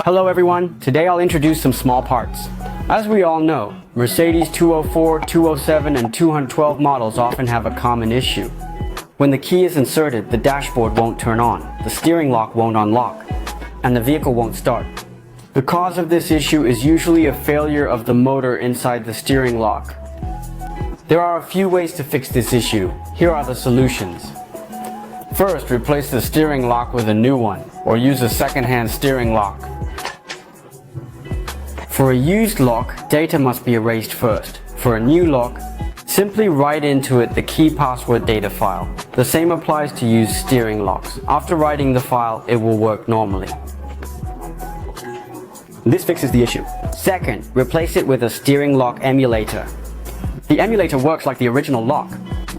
Hello everyone, today I'll introduce some small parts. As we all know, Mercedes 204, 207 and 212 models often have a common issue. When the key is inserted, the dashboard won't turn on, the steering lock won't unlock, and the vehicle won't start. The cause of this issue is usually a failure of the motor inside the steering lock. There are a few ways to fix this issue. Here are the solutions. First, replace the steering lock with a new one, or use a second-hand steering lock. For a used lock, data must be erased first. For a new lock, simply write into it the key password data file. The same applies to used steering locks. After writing the file, it will work normally. This fixes the issue. Second, replace it with a steering lock emulator. The emulator works like the original lock,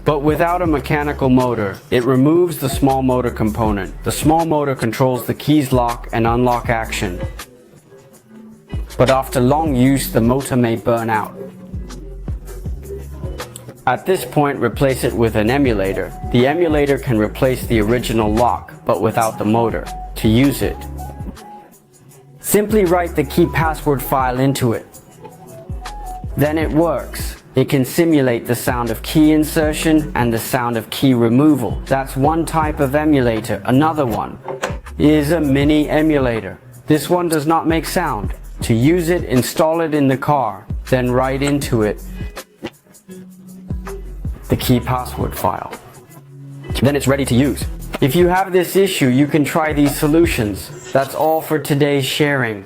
but without a mechanical motor. It removes the small motor component. The small motor controls the key's lock and unlock action. But after long use, the motor may burn out. At this point, replace it with an emulator. The emulator can replace the original lock, but without the motor. To use it, simply write the key password file into it. Then it works. It can simulate the sound of key insertion and the sound of key removal. That's one type of emulator. Another one is a mini emulator. This one does not make sound. To use it, install it in the car, then write into it the key password file. Then it's ready to use. If you have this issue, you can try these solutions. That's all for today's sharing.